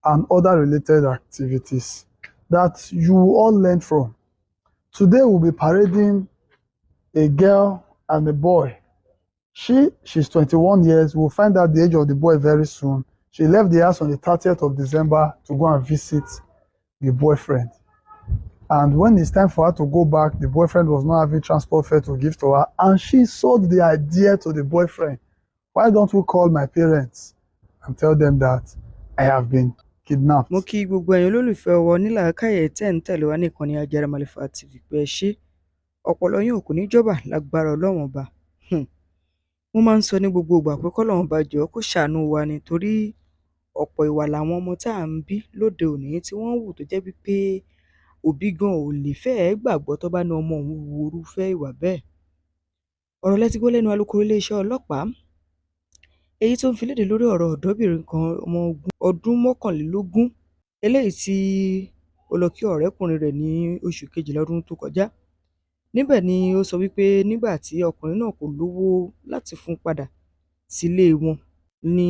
and other related activities that you all learn from. Today we'll be parading a girl and a boy. She's 21 years. We'll find out the age of the boy very soon. She left the house on the 30th of December to go and visit the boyfriend. And when it's time for her to go back, the boyfriend was not having transport fare to give to her. And she sold the idea to the boyfriend. Why don't we call my parents and tell them that I have been kidnapped? Mo kí gbogbo ẹ̀yin olólùfẹ́ wa onílàákàyè tẹ́ ń tẹ̀lé wa ní ìkànnì Ajáramàlífà TV pé ẹ ṣé. Ọpọlọ yín ò kò ní jọ̀bà lágbára Ọlọ́run Ọba. Mo máa ń sọ ní gbogbo ìgbà pé k'Ọlọ́run Ọba jọ̀ọ́ kó ṣàánú wa ni torí ọ̀pọ̀ ìwà làwọn ọmọ tá à ń bí lóde òní tí wọ́n hù tó jẹ́ wípé òbí gan ò lè fẹ́ẹ̀ gbàgbọ́ tó bá ní ọmọ òun hu irúfẹ́ ìwà bẹ́ẹ̀. Ọ̀rọ̀ lẹ ti gbọ́ lẹ́nu alukoro iléeṣẹ́ ọlọ́pàá èyí tó ń fi léde lórí ọ̀rọ̀ ọ̀dọ́bìnrin kan ọmọ ọdún 21 eléyìí tí ó lọ kí ọ̀rẹ́kùnrin rẹ̀ ní oṣù kejìlá ọdún tó kọjá. Níbẹ̀ ni ó sọ wípé nígbà tí ọkùnrin náà kò lówó láti fún padà sílé wọn ni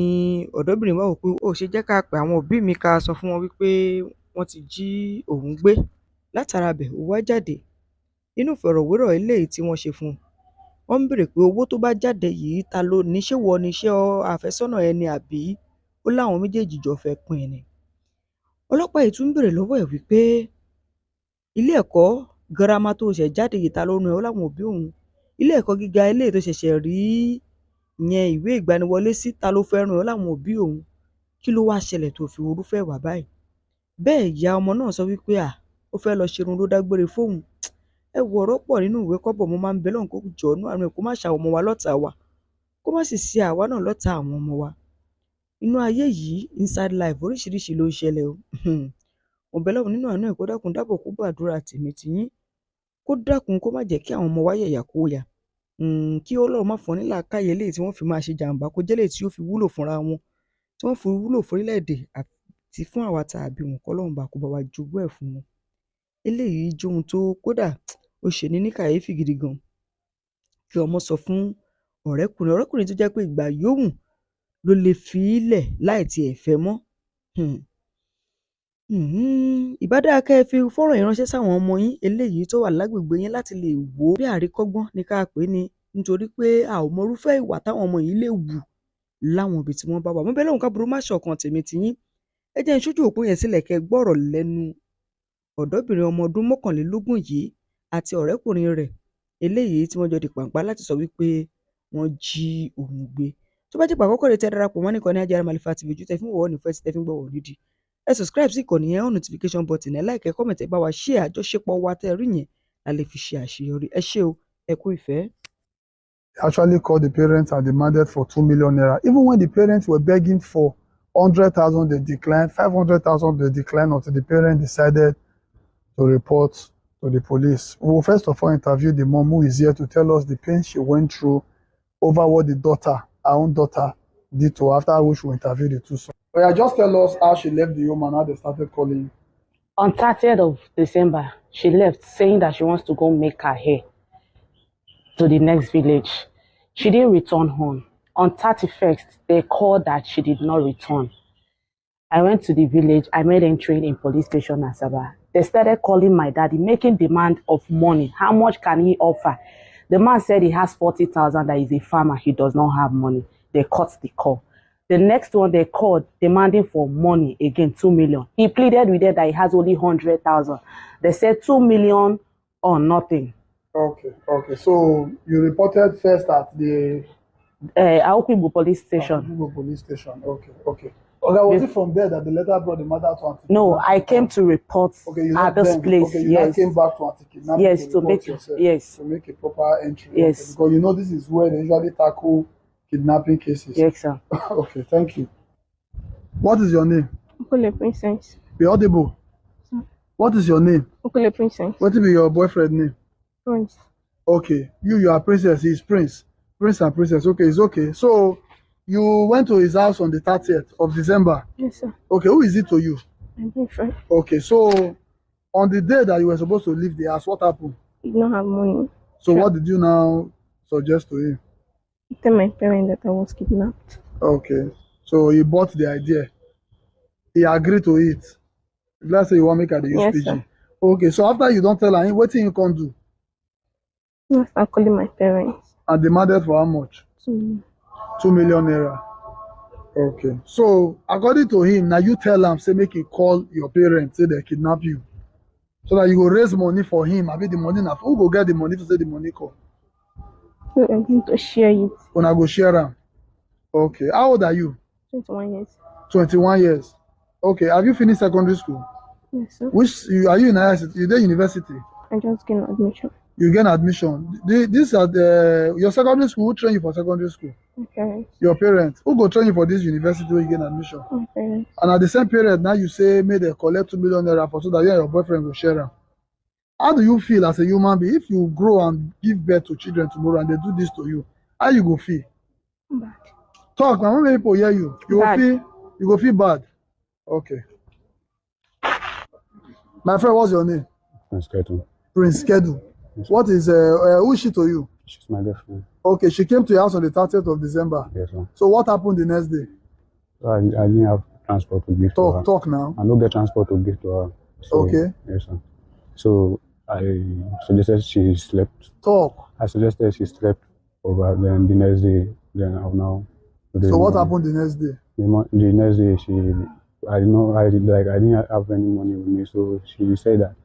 ọ̀dọ́bìnrin wá wò pé ó ṣe jẹ́ ká pe àwọn òbí mi ká sọ fún wọn wípé wọ́n ti jí òun gbé. Látara bẹ̀ ó wá jáde nínú ìfọ̀rọ̀wérọ̀ eléyìí tí wọ́n ṣe fún un. Wọ́n ń béèrè pé owó tó bá jáde yìí ta ló ní, ṣé wọ ni, ṣé àfẹ́sọ́nà ẹni àbí ó láwọn méjèèjì jọ fẹ́ pín in ni. Ọlọ́pàá yìí tún ń béèrè lọ́wọ́ ẹ̀ wípé ilé ẹ̀kọ́ girama tó ṣẹ̀ jáde yìí ta ló rán ẹ, ó láwọn òbí òun. Ilé ẹ̀kọ́ gíga eléyìí tó ṣẹ̀ṣẹ̀ rí ìyẹn ìwé ìgbaniwọlé sí ta ló fẹ́ rán ẹ, ó láwọn òbí òun. Kí ló wá ṣẹlẹ̀ tó fi irúfẹ́ ìwà báyìí? Bẹ́ẹ̀ ìyá ọmọ náà sọ wípé ó fẹ́ lọ ṣerun ló dágbére fóun. Ẹ wo ọ̀rọ̀ pọ̀ nínú ìwé kọ́bọ̀, mo máa ń bẹ Ọlọ́run kó jọ̀ọ́ nínú àánú ẹ̀ kó má ṣe àwọn ọmọ wa lọ́tàá wa, kó má sì ṣe àwa náà lọ́tàá àwọn ọmọ wa. Inú ayé yìí inside life oríṣiríṣi ló ń ṣẹlẹ̀ o. Mo bẹ Ọlọ́run nínú àánú ẹ̀ kó dákun dábọ̀ kó gbàdúrà tèmi tiyín, kó dákun kó má jẹ́ kí àwọn ọmọ wa yẹ̀yàkuyà. Kí Ọlọ́run má fún wọn ní làákàyè eléyìí tí wọ́n fi máa ṣe jàǹbá, kó jẹ́ eléyìí tí yóò fi wúlò fúnra wọn, tí wọ́n fi wúlò fún orílẹ̀-èdè àti fún àwa tá a bí wọn. K'Ọlọ́run bá kó bá wa jogún ẹ̀ fún wọn. Eléyìí jẹ́ ohun tó kódà ó ṣe ní kàyéfì gidi gan. Kí ọmọ sọ fún ọ̀rẹ́kùnrin tó jẹ́ pé ìgbà yòówù ló lè fi í lẹ̀ láì tiẹ̀ fẹ́ mọ́. Ìbá dára kẹ́ ẹ fi fọ́nrán yìí ránṣẹ́ sáwọn ọmọ yín eléyìí tó wà lágbègbè yín láti lè wò ó bí àríkọ́gbọ́n ní ká pè é ni, nítorí pé a ò mọ irúfẹ́ ìwà táwọn ọmọ yìí lè wù láwọn ibi tí wọ́n bá wà. Mo bẹ Ọlọ́run káburú má ṣọ̀kan tèmi tiyín. Ẹ jẹ́ n ṣójú òpó yẹn sílẹ̀ kẹ́ gbọ́ ọ̀rọ̀ lẹ́nu ọ̀dọ́bìnrin ọmọ ọdún 21 yìí àti ọ̀rẹ́kùnrin rẹ̀ eléyìí tí wọ́n jọ di pàǹpá láti sọ wípé wọ́n jí òun gbé. Tó bá jẹ́ ìgbà àkọ́kọ́ rẹ̀ tẹ́ darapọ̀ mọ́ nìkan ní Ajáramàlífà TV, ojú tẹ́ fi ń wò ó nífẹ̀ẹ́ sí tẹ́ fi ń gbọ́ wò nídìí. Ẹ subscribe sí ìkànnì yẹn, on notification button, ẹ like, ẹ comment, ẹ bá wa share àjọṣepọ̀ wa tẹ́ rí yẹn la lè fi ṣe àṣeyọrí. Ẹ ṣé o, ẹ kú ìfẹ́. Actually called the parents and demanded for 2 million naira. Even when the parents were begging for 100,000, they declined. 500,000, they declined until the parents decided to report to the police. We will first of all interview the mom, who is here to tell us the pain she went through over what her own daughter, did to her, after which we interview the two sons. But yeah, just tell us how she left the home and how they started calling. On 30th of December, she left saying that she wants to go make her hair to the next village. She didn't return home. On 31st, they called that she did not return. I went to the village. I made entry in police station Asaba. They started calling my daddy, making demand of money. How much can he offer? The man said he has 40,000, that he's a farmer. He does not have money. They cut the call. The next one they called, demanding for money, again, 2 million. He pleaded with them that he has only 100,000. They said 2 million or nothing. Okay. So you reported first at the Aokwibu police station. Aokwibu police station. Okay. Was it from there that the letter brought the mother to anti-kidnapping? No, I came to report at this place. Okay, you came back to anti-kidnapping. Yes, to make yourself, yes, to make a proper entry. Yes, because you know this is where they usually tackle kidnapping cases. Yes, sir. Okay, thank you. What is your name? Okule Princess. Be audible. Sir. What is your name? Okule Princess. What will be your boyfriend name? Prince. Okay, you are Princess. He's Prince. Prince and Princess. Okay, it's okay. So you went to his house on the 30th of December. Yes, sir. Okay, who is it to you? My boyfriend. Okay, so on the day that you were supposed to leave the house, what happened? He did not have money. So what did you now suggest to him? He told my parents that I was kidnapped. Okay, so he bought the idea. He agreed to it. Let's say you want to make her the use Yes, PG. sir. Okay, so after you don't tell her, what thing you can do? Yes, I'm calling my parents. And demanded for how much? 2 million naira. Okay. So according to him, now you tell him, say make he call your parents, say they kidnap you. So that you go raise money for him. I mean the money now. Who go get the money to say the money come? So I'm going to share it. When I go share them. Okay. How old are you? 21 years. 21 years. Okay. Have you finished secondary school? Yes, sir. Are you in university? You there university? I just gained admission. You get admission. This are your secondary school. Who train you for secondary school? My parents. Your parents. Who go train you for this university where you get admission? My parents. And at the same period, now you say may they collect 2 million naira for so that you and your boyfriend will share them. How do you feel as a human being if you grow and give birth to children tomorrow and they do this to you? How you go feel? Bad. Talk, man. When people hear you, Bad. you go feel bad. Okay. My friend, what's your name? Prince Ketu. Prince Kedu. What is who is she to you? She's my girlfriend. Okay, she came to your house on the 30th of December. Yes, sir. So what happened the next day? So I didn't have transport to give to her. Talk now. I don't get transport to give to her. So, Okay. Yes, sir. So I suggested she slept. Talk. I suggested she slept over. Then the next day, then I'll now. So what happened the next day? The next day, I didn't have any money with me, so she said that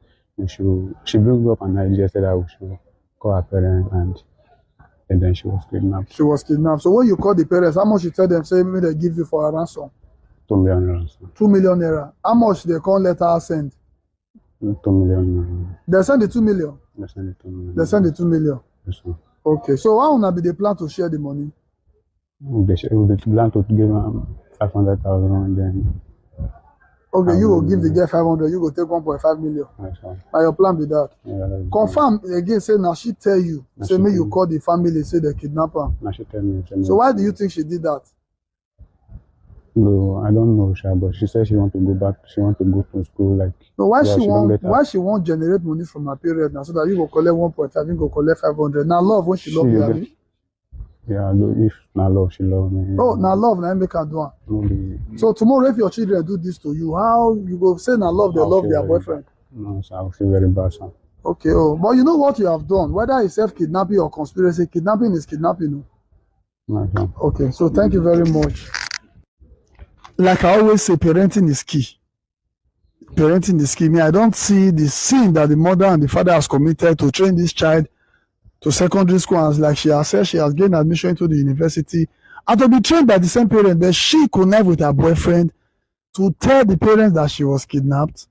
she blew up an idea, said I should call her parents, and then she was kidnapped. She was kidnapped. So when you call the parents, how much you tell them, say, maybe they give you for a ransom? 2 million naira. 2 million naira. How much they can't let her send? 2 million naira. They send the 2 million? They send the 2 million. They send the 2 million? Yes, sir. Okay. So how will be the plan to share the money? We plan to give her 500,000 and then. Okay, you will give the girl 500, you will take 1.5 million. Yes, sir. Now your plan be that. Yeah, that's Confirm again, say now she tell you, Now say she may tell you me. call the family, say they kidnap her. Now she tell me. So why do you think she did that? No, I don't know, Sha, but she said she want to go back. She want to go to school. Like, No, why yeah, she don't won't get her. why she won't generate money from her period now so that you go collect 1.5, you go collect 500. Now love when she love you, will abi? get- Yeah, if not love, she love me. Oh, now love now make her do am. No be. So tomorrow if your children do this to you, how you go say now love they I'll love feel their very boyfriend? No, sir, I feel very bad, sir. Okay, oh, but you know what you have done, whether it's self-kidnapping or conspiracy, kidnapping is kidnapping. No, sir. Okay, so thank you very much. Like I always say, parenting is key. Parenting is key. Me, I don't see the sin that the mother and the father has committed to train this child to secondary school, and like she has said, she has gained admission into the university, and to be trained by the same parent, but she connect with her boyfriend to tell the parents that she was kidnapped.